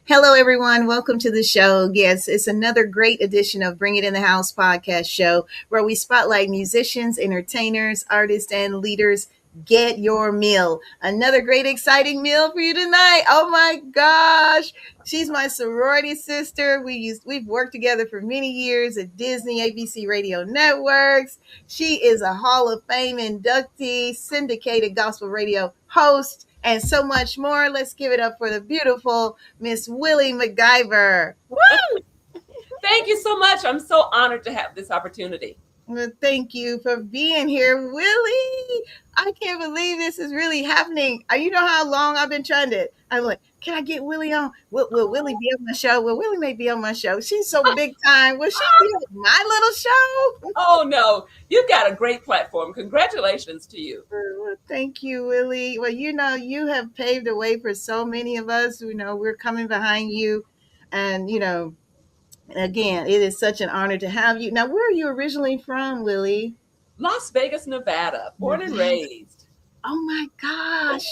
Hello, everyone. Welcome to the show. Yes, it's another great edition of Bring It in the House podcast show where we spotlight musicians, entertainers, artists, and leaders. Get your meal. Another great, exciting meal for you tonight. Oh my gosh. She's my sorority sister. We've worked together for many years at Disney, ABC Radio Networks. She is a Hall of Fame inductee, syndicated gospel radio host, and so much more. Let's give it up for the beautiful Miss Willie McGyver. Woo! Thank you so much. I'm so honored to have this opportunity. Well, thank you for being here, Willie. I can't believe this is really happening. You know how long I've been trying to. I'm like, can I get Willie on? Will Willie be on my show? Well, Willie may be on my show. She's so big time. Will she be on my little show? Oh, no. You've got a great platform. Congratulations to you. Well, thank you, Willie. Well, you have paved the way for so many of us. We're coming behind you. And, again, it is such an honor to have you. Now, where are you originally from, Willie? Las Vegas, Nevada, born and raised. Oh my gosh.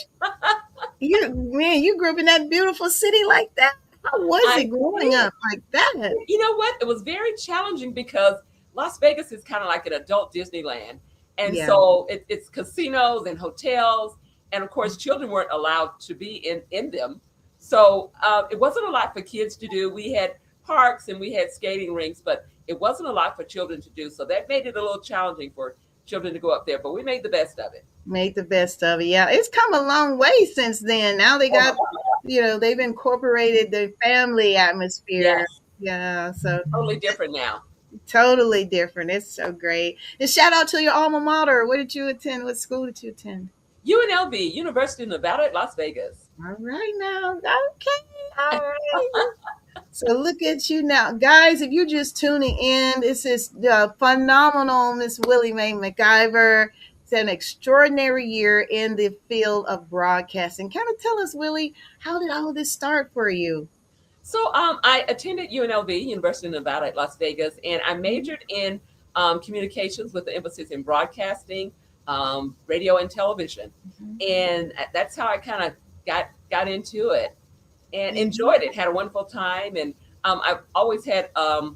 You grew up in that beautiful city like that? How was it growing up like that? You know what? It was very challenging because Las Vegas is kind of like an adult Disneyland. And so it's casinos and hotels. And of course, children weren't allowed to be in them. So it wasn't a lot for kids to do. We had parks and we had skating rinks, but it wasn't a lot for children to do. So that made it a little challenging for children to go up there, but we made the best of it. Made the best of it. Yeah. It's come a long way since then. Now they got, they've incorporated the family atmosphere. Yes. Yeah. So totally different now. Totally different. It's so great. And shout out to your alma mater. Where did you attend? What school did you attend? UNLV, University of Nevada at Las Vegas. All right now. Okay. All right. So look at you now. Guys, if you're just tuning in, this is the phenomenal Miss Willie Mae McGyver. It's an extraordinary year in the field of broadcasting. Kind of tell us, Willie, how did all of this start for you? So I attended UNLV, University of Nevada at Las Vegas, and I majored in communications with the emphasis in broadcasting, radio and television. Mm-hmm. And that's how I kind of got into it and enjoyed it, had a wonderful time. And I've always had a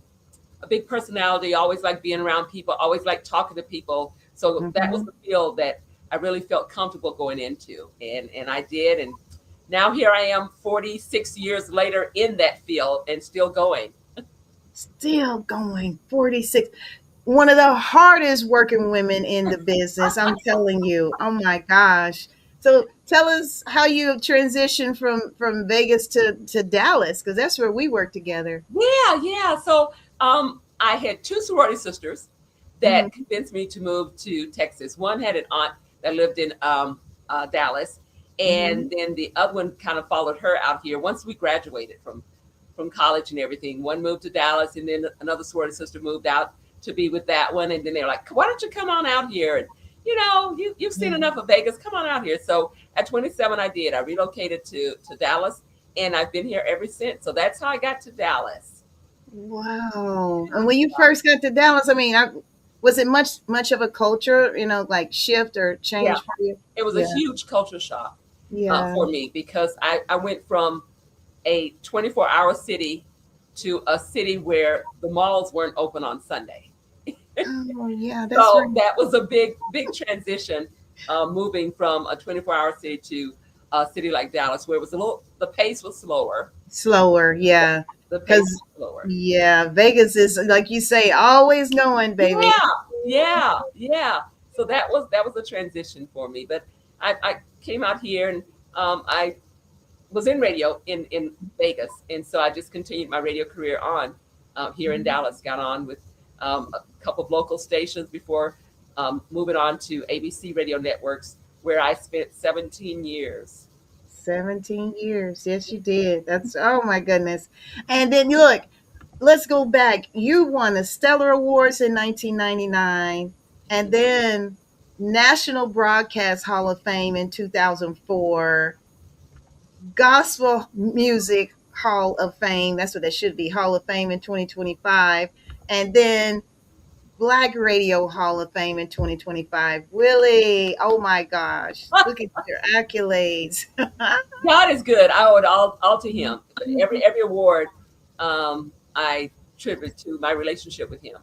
big personality, always liked being around people, always liked talking to people. So that was the field that I really felt comfortable going into. And I did. And now here I am 46 years later in that field and still going. Still going, 46. One of the hardest working women in the business, I'm telling you. Oh my gosh. So tell us how you transitioned from Vegas to Dallas, because that's where we work together. Yeah. So I had two sorority sisters that convinced me to move to Texas. One had an aunt that lived in Dallas. And then the other one kind of followed her out here. Once we graduated from college and everything, one moved to Dallas, and then another sorority sister moved out to be with that one. And then they're like, why don't you come on out here? And, you've seen enough of Vegas. Come on out here. So at 27, I did. I relocated to Dallas, and I've been here ever since. So that's how I got to Dallas. Wow. And when you first got to Dallas, was it much of a culture, like shift or change for you? It was a huge culture shock. For me, because I went from a 24-hour city to a city where the malls weren't open on Sunday. Oh, yeah. That's so right. That was a big moving from a 24-hour city to a city like Dallas, where it was the pace was slower. Slower, yeah. The pace was slower. Yeah, Vegas is, like you say, always going, baby. Yeah. So that was a transition for me, but I came out here and I was in radio in Vegas. And so I just continued my radio career on here in Dallas, got on with a couple of local stations before moving on to ABC Radio Networks, where I spent 17 years. 17 years. Yes, you did. Oh my goodness. And then look, let's go back. You won the Stellar Awards in 1999 and then National Broadcast Hall of Fame in 2004, Gospel Music Hall of Fame, that's what that should be, Hall of Fame in 2025, and then Black Radio Hall of Fame in 2025. Willie, oh my gosh, look at your accolades. God is good. I owe it all to Him. Every award, I attribute to my relationship with Him.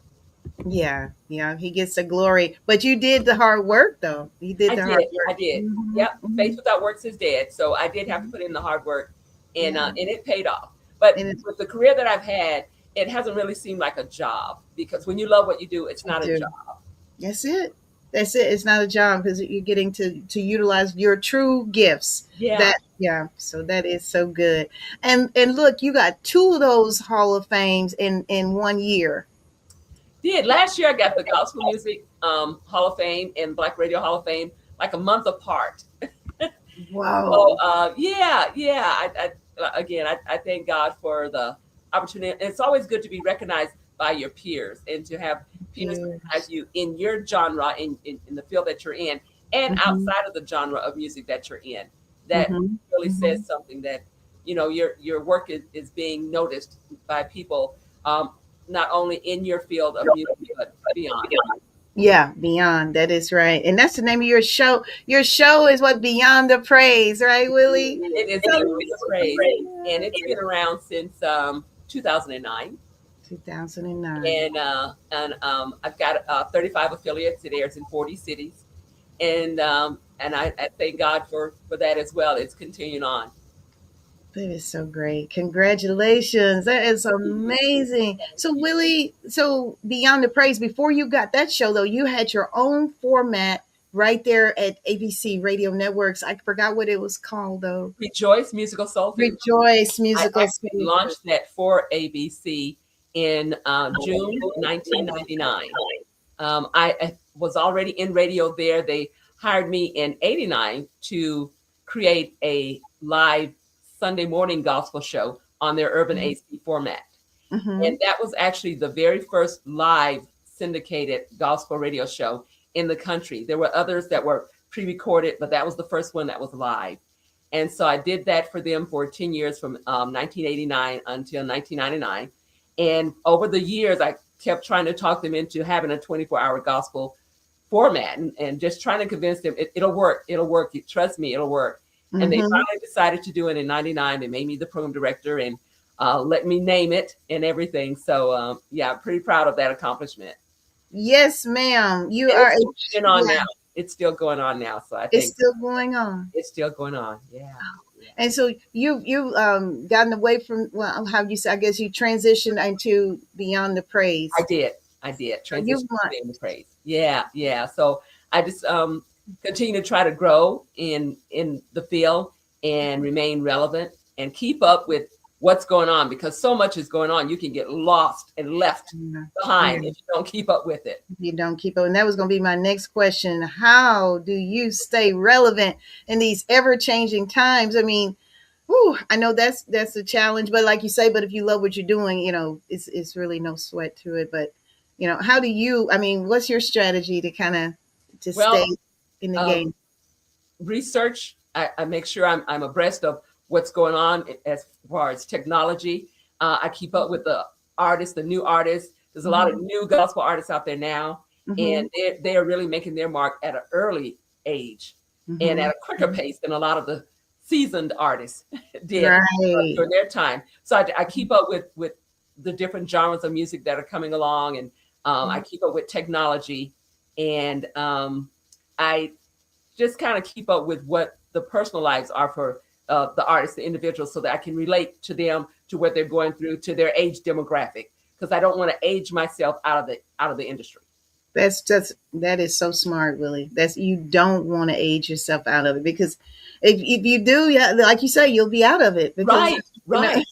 Yeah, yeah, he gets the glory. But you did the hard work, though. You did I the did. hard work. I did. Mhm, Yep. Faith mhm. without works is dead. So I did have to put in the hard work, Yeah, and it paid off. But and it's with the career that I've had, it hasn't really seemed like a job, because when you love what you do, it's you not a do. job. That's it. That's it. It's not a job because you're getting to utilize your true gifts. Yeah. That yeah. So that is so good. And look, you got two of those Hall of Fames in 1 year. Did last year I got the Gospel Music Hall of Fame and Black Radio Hall of Fame like a month apart. So Wow. yeah. I thank God for the opportunity. And it's always good to be recognized by your peers and to have peers Yes. recognize you in your genre, in the field that you're in, and Mm-hmm. outside of the genre of music that you're in. That Mm-hmm. really Mm-hmm. says something, that your work is being noticed by people, um, not only in your field of music but beyond. Yeah, Beyond. That is right. And that's the name of your show. Your show is what Beyond the Praise, right, Willie? It is So, Beyond the Praise, and it's been around since 2009. 2009. And I've got 35 affiliates. It airs in 40 cities, and I thank God for that as well. It's continuing on. That is so great. Congratulations. That is amazing. So, Willie, so Beyond the Praise, before you got that show, though, you had your own format right there at ABC Radio Networks. I forgot what it was called, though. Rejoice Musical Soul Food. Rejoice I Musical actually Studio. launched that for ABC in June 1999. I was already in radio there. They hired me in '89 to create a live Sunday morning gospel show on their Urban AC format. Mm-hmm. And that was actually the very first live syndicated gospel radio show in the country. There were others that were pre-recorded, but that was the first one that was live. And so I did that for them for 10 years, from 1989 until 1999. And over the years, I kept trying to talk them into having a 24-hour gospel format, and just trying to convince them it'll work. It'll work. You trust me, it'll work. And they Mm-hmm. finally decided to do it in '99. They made me the program director and let me name it and everything. So yeah, I'm pretty proud of that accomplishment. Yes, ma'am. You And are. it's still going on Yeah, now. It's still going on now. So I it's think still going on. it's still going on. Yeah. Yeah. And so you gotten away from, well, how you say, I guess you transitioned into Beyond the I Praise. did. I did So you transition want, to the praise. Yeah, yeah. So I just continue to try to grow in the field and remain relevant and keep up with what's going on, because so much is going on. You can get lost and left yeah, yeah, behind if you don't keep up with it. you don't keep up. And that was going to be my next question. How do you stay relevant in these ever changing times? I mean, whew, I know that's a challenge, but like you say, but if you love what you're doing, it's really no sweat to it. But how do you? I mean, what's your strategy to kind of to stay Well, in the um, game? research. I make sure I'm abreast of what's going on as far as technology. I keep up with the artists, the new artists. There's a lot of Hmm. new gospel artists out there now, Hmm. and they are really making their mark at an early age and Hmm. at a quicker pace than a lot of the seasoned artists did Right. during their time. So I keep up with the different genres of music that are coming along, and I keep up with technology, and I just kind of keep up with what the personal lives are for the artists, the individuals, so that I can relate to them, to what they're going through, to their age demographic, because I don't want to age myself out of the industry. That is so smart, Willie. That's You don't want to age yourself out of it because if you do, yeah, like you say, you'll be out of it because Right, you know, right.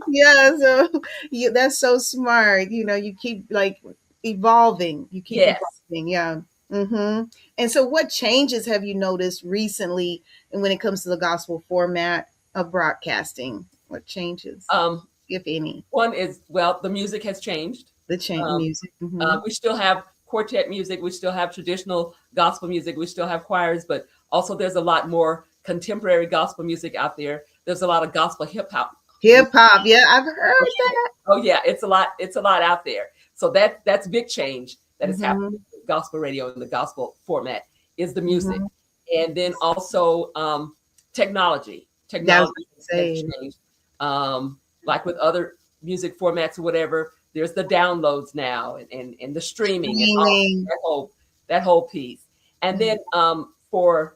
yeah. So that's so smart. You keep like evolving. You keep Yes. evolving. Yeah. And so, what changes have you noticed recently, and when it comes to the gospel format of broadcasting? What changes, Um, if any? one is, well, the music has changed. The change Um, music. Hmm. we still have quartet music. We still have traditional gospel music. We still have choirs, but also there's a lot more contemporary gospel music out there. There's a lot of gospel hip hop. Hip hop. Yeah, I've heard that. Oh yeah, it's a lot. It's a lot out there. So that's big change that has happened Mm-hmm. with gospel radio and the gospel format is the music. Mm-hmm. And then also technology. That was Technology has say changed. Like with other music formats or whatever, there's the downloads now and the streaming and all streaming. that whole piece. And then for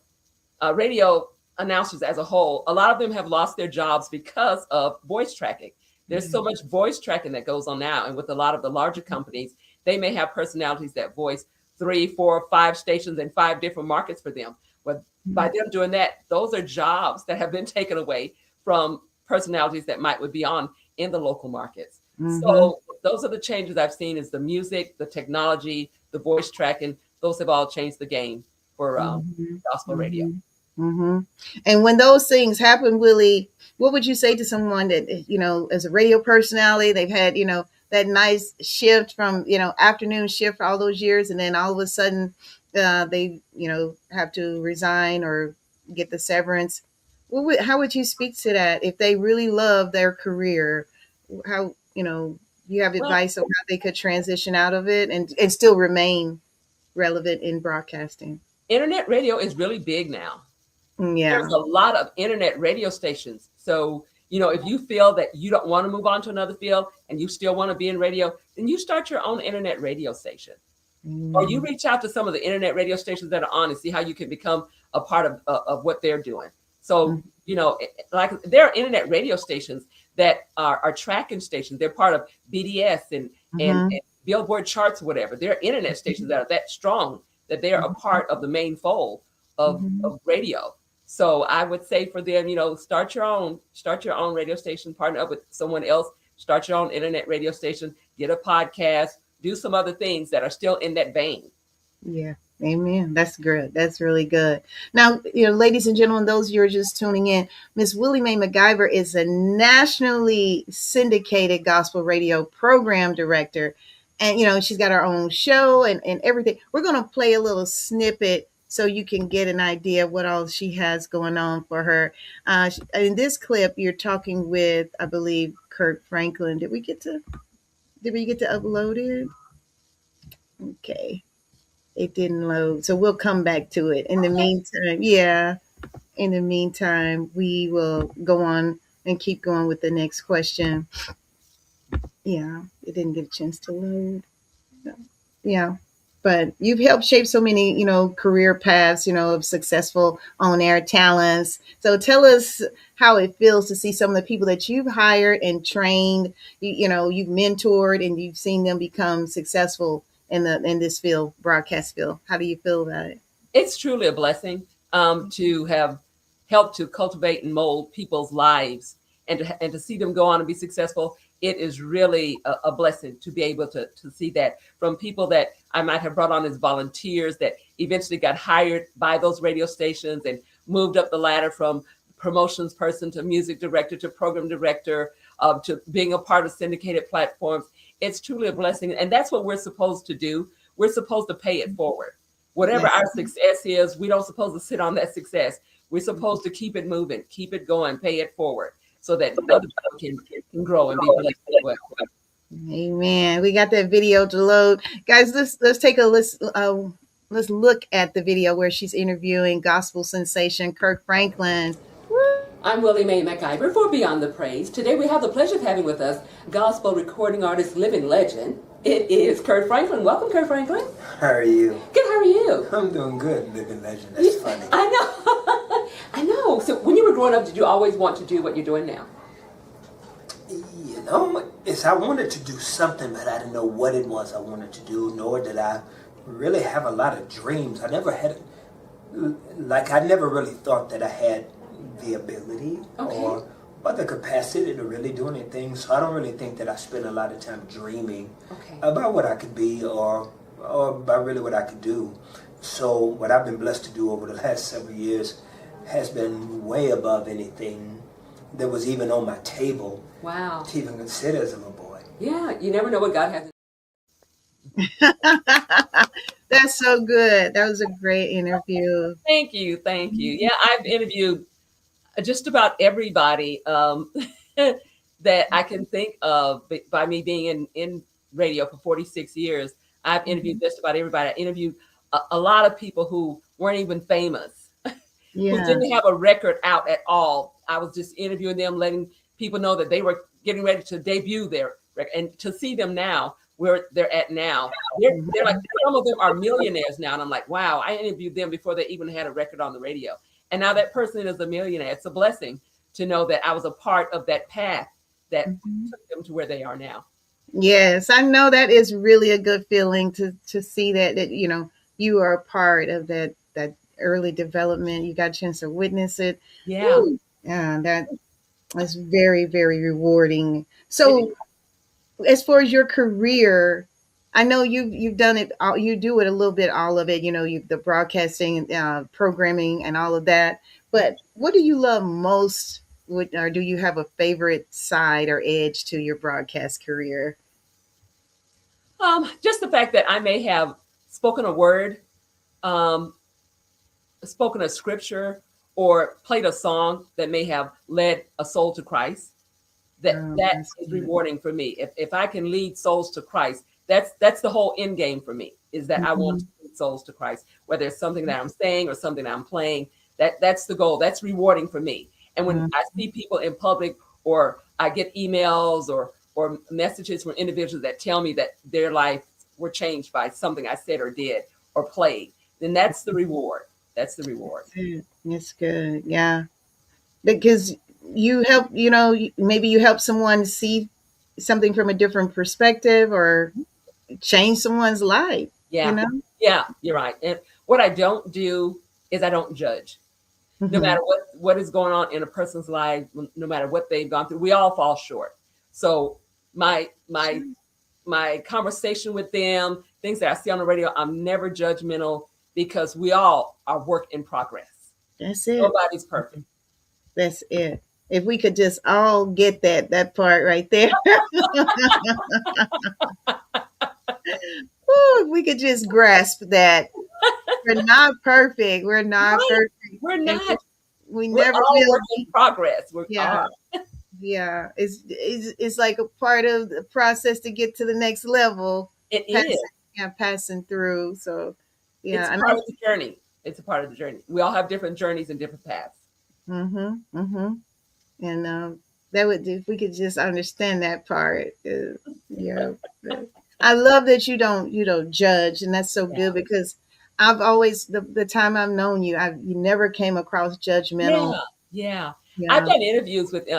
radio announcers as a whole, a lot of them have lost their jobs because of voice tracking. There's so much voice tracking that goes on now. And with a lot of the larger companies, they may have personalities that voice 3, 4, 5 stations in 5 different markets for them. But by them doing that, those are jobs that have been taken away from personalities that might would be on in the local markets. Mm-hmm. So those are the changes I've seen is the music, the technology, the voice tracking. Those have all changed the game for Mm-hmm. gospel radio. Mm-hmm. Mm-hmm. And when those things happen, Willie, what would you say to someone that, as a radio personality, they've had, that nice shift from, afternoon shift for all those years, and then all of a sudden they, have to resign or get the severance. How would you speak to that if they really love their career? How, you have Well, advice on how they could transition out of it and still remain relevant in broadcasting? internet radio is really big now. There's Yeah. a lot of internet radio stations. So, if you feel that you don't want to move on to another field and you still want to be in radio, then you start your own internet radio station. Or you Mm. reach out to some of the internet radio stations that are on and see how you can become a part of what they're doing. So, Mm. like there are internet radio stations that are tracking stations. They're part of BDS Mhm. and Billboard charts, whatever. There are internet stations that are that strong that they are a part of the main fold Mhm. of radio. So I would say for them, start your own radio station, partner up with someone else, start your own internet radio station, get a podcast, do some other things that are still in that vein. Yeah. Amen. That's good. That's really good. Now, ladies and gentlemen, those you are just tuning in, Miss Willie Mae McIver is a nationally syndicated gospel radio program director. And, she's got her own show and everything. We're going to play a little snippet so you can get an idea of what all she has going on for her. In this clip, you're talking with, I believe, Kirk Franklin. Did we get to upload it? Okay. It didn't load. So we'll come back to it. In the meantime, yeah, in the meantime, we will go on and keep going with the next question. Yeah, it didn't get a chance to load. No. Yeah. But you've helped shape so many, career paths, of successful on air talents. So tell us how it feels to see some of the people that you've hired and trained, you've mentored and you've seen them become successful in this field, broadcast field. How do you feel about it? It's truly a blessing to have helped to cultivate and mold people's lives and to see them go on and be successful. It is really a blessing to be able to see that from people that I might have brought on as volunteers that eventually got hired by those radio stations and moved up the ladder from promotions person to music director to program director to being a part of syndicated platforms. It's truly a blessing. And that's what we're supposed to do. We're supposed to pay it forward. Whatever Yes. our success is, we don't supposed to sit on that success. We're supposed to keep it moving, keep it going, pay it forward so that other people can grow and be blessed as well. Amen. We got that video to load, guys. Let's take a listen. Let's look at the video where she's interviewing gospel sensation Kirk Franklin. I'm Willie Mae McIver for Beyond the Praise. Today we have the pleasure of having with us gospel recording artist, living legend. It is Kirk Franklin. Welcome, Kirk Franklin. How are you? Good, how are you? I'm doing good, living legend. That's funny. I know. I know. So when you were growing up, did you always want to do what you're doing now? I wanted to do something, but I didn't know what it was I wanted to do, nor did I really have a lot of dreams. I never I never really thought that I had the ability or the capacity to really do anything. So I don't really think that I spent a lot of time dreaming about what I could be or about really what I could do. So what I've been blessed to do over the last several years has been way above anything that was even on my table. Wow. To even consider as a little boy. Yeah, you never know what God has. That's so good. That was a great interview. Thank you. Thank you. Yeah, I've interviewed just about everybody that I can think of by me being in radio for 46 years. I've interviewed just about everybody. I interviewed a lot of people who weren't even famous, who Yeah. didn't have a record out at all. I was just interviewing them, letting people know that they were getting ready to debut their record. And to see them now, where they're at now, they're like, some of them are millionaires now. And I'm like, wow, I interviewed them before they even had a record on the radio. And now that person is a millionaire. It's a blessing to know that I was a part of that path that took them to where they are now. Yes, I know that is really a good feeling to see that you know you are a part of that early development. You got a chance to witness it. Yeah. Yeah, that is very, very rewarding. So, as far as your career, I know you've done it. You do it a little bit, all of it. You know, the broadcasting, programming, and all of that. But what do you love most? Or do you have a favorite side or edge to your broadcast career? Just the fact that I may have spoken a word, um, spoken a scripture, or played a song that may have led a soul to Christ. That is rewarding for me. If I can lead souls to Christ, that's the whole end game for me. Is that I want to lead souls to Christ, whether it's something that I'm saying or something that I'm playing. That's the goal. That's rewarding for me. And when I see people in public, or I get emails or messages from individuals that tell me that their life were changed by something I said or did or played, then that's the reward. That's the reward. It's good. Yeah. Because you help, you know, maybe you help someone see something from a different perspective or change someone's life. Yeah. You know? Yeah, you're right. And what I don't do is I don't judge. No matter what is going on in a person's life, no matter what they've gone through, we all fall short. So my conversation with them, things that I see on the radio, I'm never judgmental, because we all are work in progress. That's it. Nobody's perfect. That's it. If we could just all get that part right there. Ooh, if we could just grasp that. We're not perfect. We're not perfect. We're not. We We're never all will work in progress. Yeah. Yeah. It's like a part of the process to get to the next level. It is. Yeah, passing through. So yeah. It's part of the journey. It's a part of the journey. We all have different journeys and different paths. And that would, if we could just understand that part. Yeah. I love that you don't judge, and that's so good, because I've always, the time I've known you, you never came across judgmental. Yeah. I've done interviews with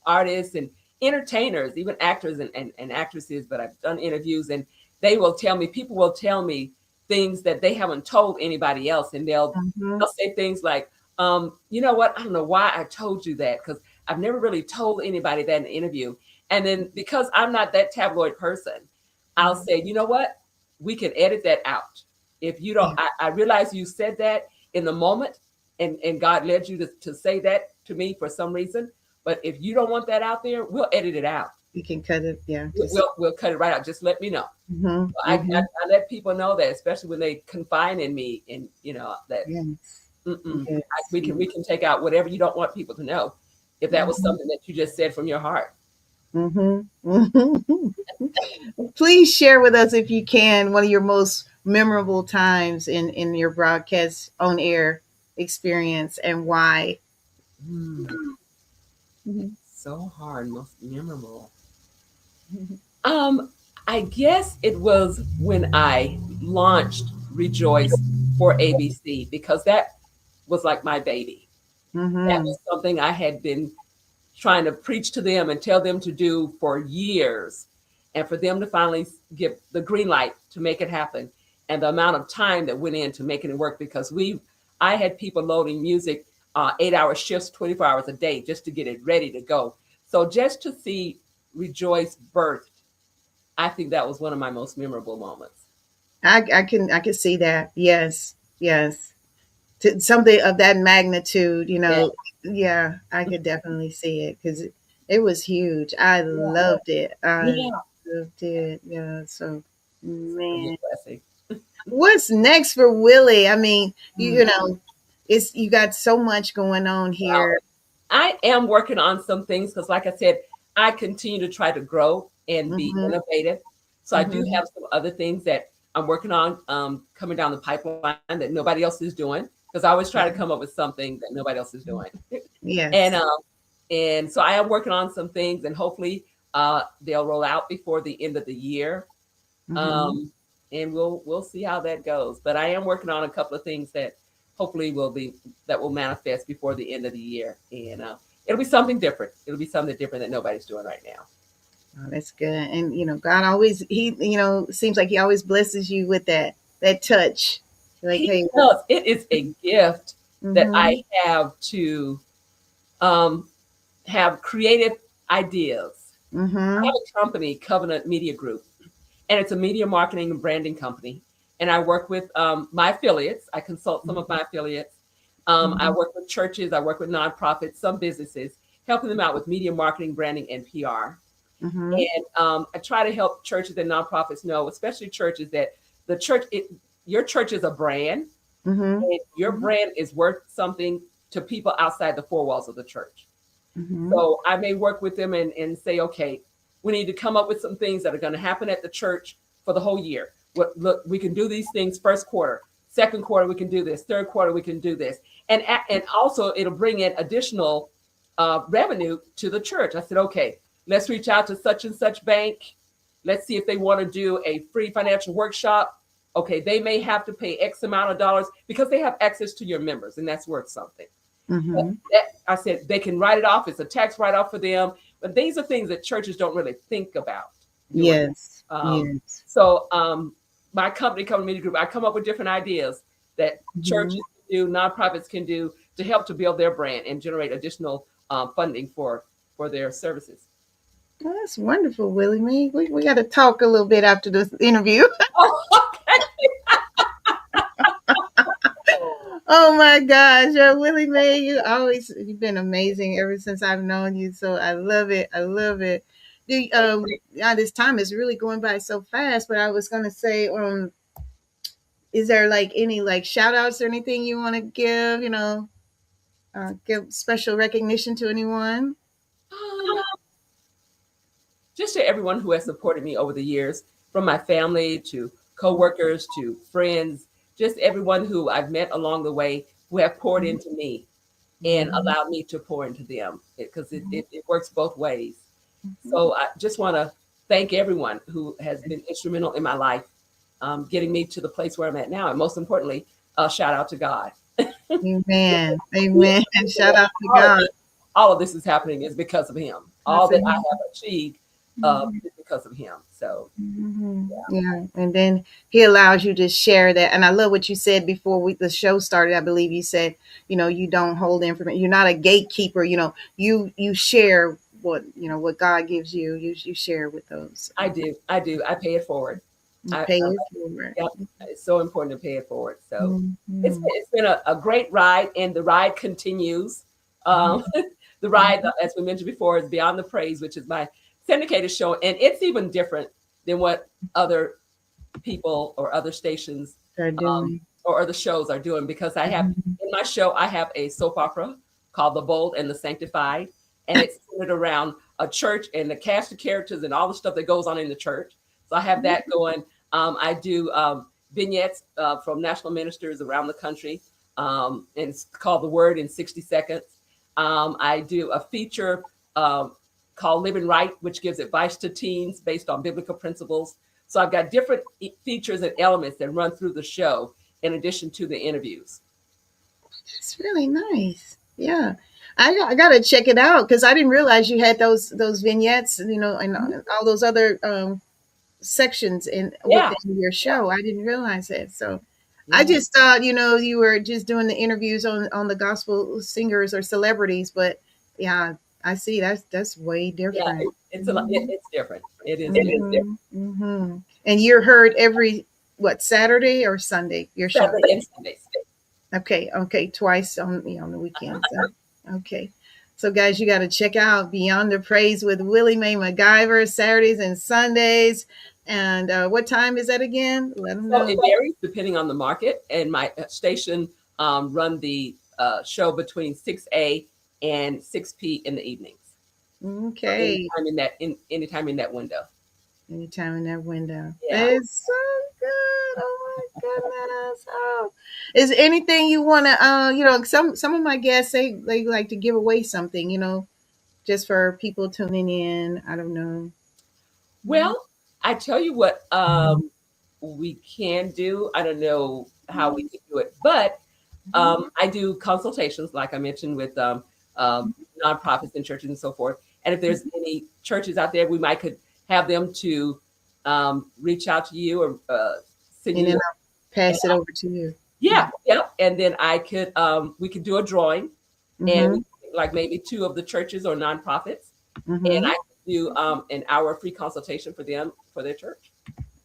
artists and entertainers, even actors and actresses, but I've done interviews, and people will tell me things that they haven't told anybody else. And they'll say things like, you know what, I don't know why I told you that, because I've never really told anybody that in an interview. And then, because I'm not that tabloid person, I'll say, you know what, we can edit that out. If you don't, I realize you said that in the moment, and God led you to say that to me for some reason. But if you don't want that out there, we'll edit it out. You can cut it. Yeah. We'll cut it right out. Just let me know. I let people know that, especially when they confide in me, and that we can take out whatever you don't want people to know, if that was something that you just said from your heart. Please share with us, if you can, one of your most memorable times in your broadcast on air experience, and why. So hard. Most memorable. I guess it was when I launched Rejoice for ABC, because that was like my baby. That was something I had been trying to preach to them and tell them to do for years, and for them to finally give the green light to make it happen, and the amount of time that went into making it work, because I had people loading music 8-hour shifts, 24 hours a day, just to get it ready to go. So just to see Rejoice birthed, I think that was one of my most memorable moments. I can see that. Yes. To something of that magnitude, yeah, I could definitely see it, because it was huge. I loved it. Loved it. Yeah. So, man, what's next for Willie? I mean, you got so much going on here. I am working on some things, because, like I said, I continue to try to grow and be innovative. So I do have some other things that I'm working on coming down the pipeline that nobody else is doing, because I always try to come up with something that nobody else is doing. Yes. And so I am working on some things, and hopefully they'll roll out before the end of the year. Mhm. And we'll see how that goes. But I am working on a couple of things that hopefully will manifest before the end of the year, and it'll be something different. It'll be something different that nobody's doing right now. Oh, that's good. And God always seems like he always blesses you with that touch. Like, He hey, does. It is a gift that mm-hmm, I have to um, have creative ideas. I mm-hmm, have a company, Covenant Media Group, and it's a media marketing and branding company. And I work with my affiliates. I consult some of my affiliates. I mm-hmm, work with churches. I work with nonprofits, some businesses, helping them out with media marketing, branding, and PR. mm-hmm, And I try to help churches and nonprofits know, especially churches, that your church is a brand, mm-hmm, and your brand is worth something to people outside the four walls of the church. mm-hmm. So I may work with them and say, okay, we need to come up with some things that are going to happen at the church for the whole year. Look, we can do these things first quarter, second quarter, we can do this, third quarter, we can do this. And also it'll bring in additional revenue to the church. I said, okay, let's reach out to such and such bank. Let's see if they want to do a free financial workshop. Okay, they may have to pay X amount of dollars because they have access to your members, and that's worth something. Mm-hmm. I said they can write it off. It's a tax write-off for them. But these are things that churches don't really think about doing. Yes. Yes. So my company, Covenant Media Group, I come up with different ideas that churches Mm-hmm. can do, nonprofits can do to help to build their brand and generate additional funding for their services. Well, that's wonderful, Willie Mae. We got to talk a little bit after this interview. Oh, okay. Oh my gosh, Willie Mae, you've been amazing ever since I've known you. So I love it. I love it. Yeah, this time is really going by so fast. But I was gonna say, is there like any like shout outs or anything you want to give? Give special recognition to anyone? Just to everyone who has supported me over the years, from my family to coworkers to friends, just everyone who I've met along the way who have poured into me and allowed me to pour into them, because it works both ways. So I just want to thank everyone who has been instrumental in my life, getting me to the place where I'm at now. And most importantly, shout out to God. Amen. Amen. And shout out to God. All of this is happening is because of Him. All that I have achieved is because of Him. So, yeah. And then he allows you to share that. And I love what you said before the show started. I believe you said, you don't hold information. You're not a gatekeeper. You share what God gives you. You share with those. I do. I pay it forward. Pay it forward. Yep. It's so important to pay it forward. So it's been a great ride, and the ride continues. The ride, as we mentioned before, is Beyond the Praise, which is my syndicated show, and it's even different than what other people or other stations They're doing. or other shows are doing, because I have in my show I have a soap opera called The Bold and the Sanctified, and it's centered around a church and the cast of characters and all the stuff that goes on in the church. So I have that going. I do vignettes from national ministers around the country, and it's called The Word in 60 Seconds. I do a feature called Living Right, which gives advice to teens based on biblical principles. So I've got different features and elements that run through the show in addition to the interviews. It's really nice. Yeah. I got to check it out, because I didn't realize you had those vignettes, and all those other sections within your show. I didn't realize that. So I just thought, you were just doing the interviews on the gospel singers or celebrities, but yeah, I see that's way different. Yeah, it's different. It is different. Mm-hmm. And you're heard every Saturday or Sunday? Your show. Saturday and Sundays. Okay, twice on the weekends. Okay. So guys, you got to check out Beyond the Praise with Willie Mae MacGyver, Saturdays and Sundays. And what time is that again? Let them know. So it varies depending on the market, and my station run the show between 6 and 6 p in the evenings. Okay. Anytime in that window. Anytime in that window. Yeah. It's so good. Oh my goodness. Oh. Is there anything you wanna some of my guests they like to give away something, just for people tuning in. I don't know. Well, I tell you what, we can do. I don't know how we can do it, but I do consultations, like I mentioned, with nonprofits and churches and so forth. And if there's any churches out there, we might could have them to reach out to you or send And then you. I'll pass it over to you. Yeah, yeah. And then I could we could do a drawing, Mm-hmm. and like maybe two of the churches or nonprofits, and Mm-hmm. I could do an hour free consultation for them for their church.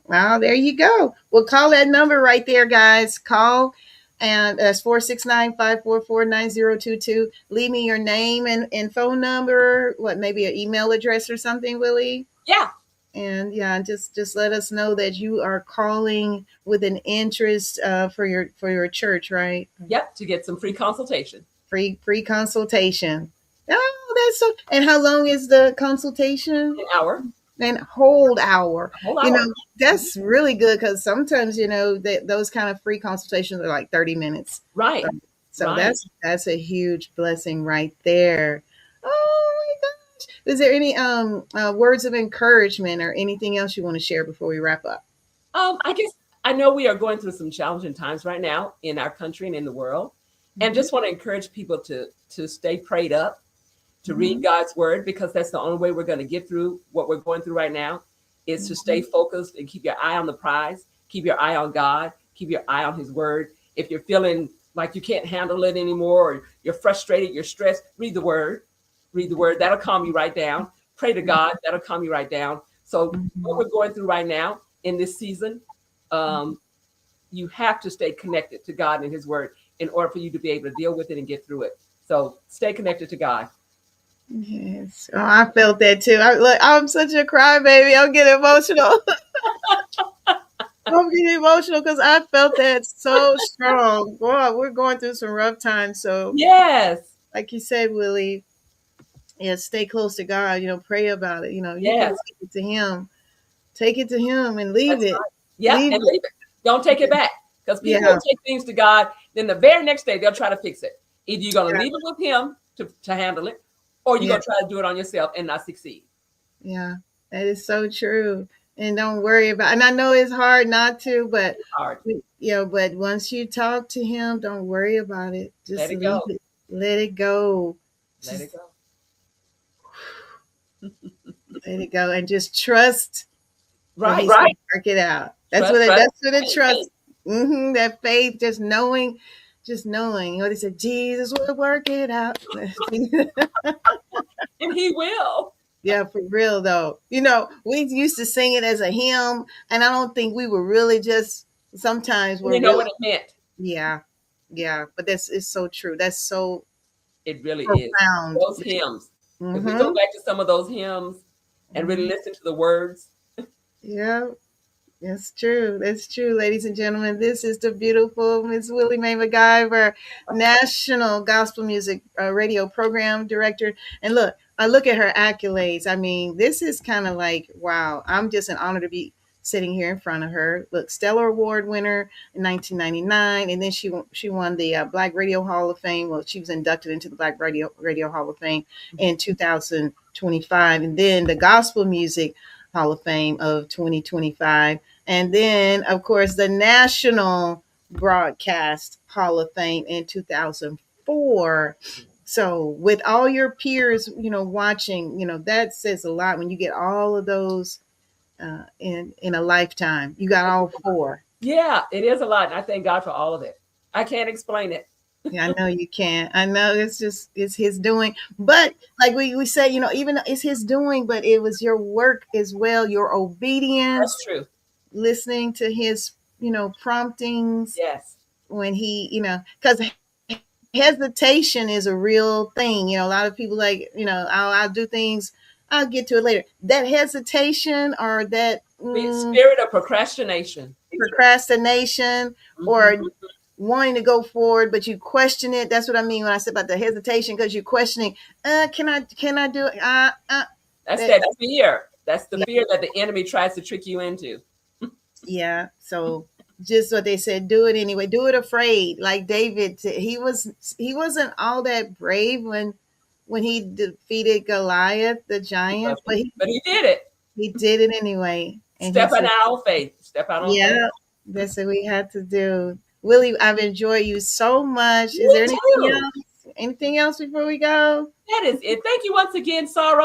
Well, there you go. Well, call that number right there, guys. Call, and that's 469-544-9022. Leave me your name and phone number, maybe an email address or something, Willie. Yeah. And yeah, just let us know that you are calling with an interest for your church, right? Yep. To get some free consultation. Free consultation. Oh, that's so. And how long is the consultation? An hour. And whole hour. A whole hour. That's really good, because sometimes that those kind of free consultations are like 30 minutes. Right. So Right. that's a huge blessing right there. Oh my gosh. Is there any words of encouragement or anything else you want to share before we wrap up? I guess I know we are going through some challenging times right now in our country and in the world, and just want to encourage people to stay prayed up, to read God's word, because that's the only way we're going to get through what we're going through right now, is to stay focused and keep your eye on the prize, keep your eye on God, keep your eye on his word. If you're feeling like you can't handle it anymore, or you're frustrated, you're stressed, read the word. Read the word. That'll calm you right down. Pray to God. That'll calm you right down. So what we're going through right now in this season, you have to stay connected to God and his word in order for you to be able to deal with it and get through it. So stay connected to God. Yes. Oh, I felt that too. I'm such a crybaby. I'm getting emotional. I'm getting emotional because I felt that so strong. Boy, we're going through some rough times. So, Yes. like you said, Willie, yeah, stay close to God. Pray about it. You can Yes. take it to Him. Take it to Him and leave That's it. right. Yeah. Leave And it. leave it. Don't take it back, because people Yeah. will take things to God. Then the very next day they'll try to fix it. Either you're going to Yeah. leave it with him to handle it, or you're Yeah. going to try to do it on yourself and not succeed. Yeah. That is so true. And don't worry about. And I know it's hard not to, but It's hard. but once you talk to Him, don't worry about it. Just Let it leave go. it. Let it go. Let it go. Let it go, and just trust that Right. He's gonna work it out. That's what it trust. That faith, just knowing. They said, Jesus will work it out. And he will. Yeah, for real though. We used to sing it as a hymn, and I don't think we were really just. Sometimes we're You know really, what it meant. yeah, yeah. But it's so true. That's so It really is. profound. Those hymns. If we Hmm. go back to some of those hymns and really listen to the words. Yeah. That's true. That's true, ladies and gentlemen. This is the beautiful Miss Willie Mae McIver, National Gospel Music Radio Program Director. And look, I look at her accolades. I mean, this is kind of like, wow, I'm just an honor to be sitting here in front of her. Look, Stellar Award winner in 1999, and then she won the Black Radio Hall of Fame. Well, she was inducted into the Black Radio Hall of Fame in 2025, and then the Gospel Music Hall of Fame of 2025. And then, of course, the National Broadcast Hall of Fame in 2004. So, with all your peers, watching, that says a lot when you get all of those in a lifetime. You got all four. Yeah, it is a lot. And I thank God for all of it. I can't explain it. Yeah, I know you can't. I know it's His doing. But like we say, even though it's His doing, but it was your work as well, your obedience, That's true. listening to His, promptings. Yes. When He, because hesitation is a real thing. A lot of people like, I'll do things, I'll get to it later. That hesitation or that Spirit of procrastination. procrastination or wanting to go forward, but you question it. That's what I mean when I said about the hesitation, because you're questioning, can I do it? That's that fear. That's the Yeah. fear that the enemy tries to trick you into. Yeah. So just what they said, do it anyway. Do it afraid. Like David, he wasn't all that brave when he defeated Goliath, the giant, but But he did it. he did it anyway. And he Step out said, on faith. Step out on faith. yeah, that's what we had to do. Willie, I've enjoyed you so much. Is Me there anything too. else? Anything else before we go? That is it. Thank you once again, Sarah.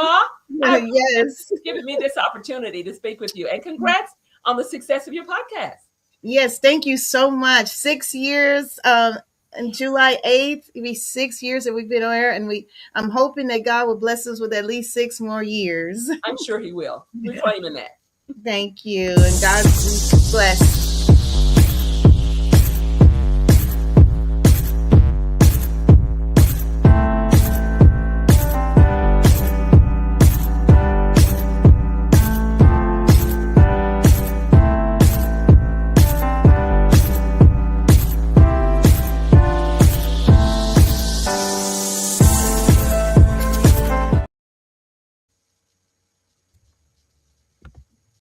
I appreciate Yes. you giving me this opportunity to speak with you. And congrats on the success of your podcast. Yes, thank you so much. 6 years. On July 8th, it'll be 6 years that we've been on air, and I'm hoping that God will bless us with at least 6 more years. I'm sure he will. We're claiming that. Thank you, and God bless.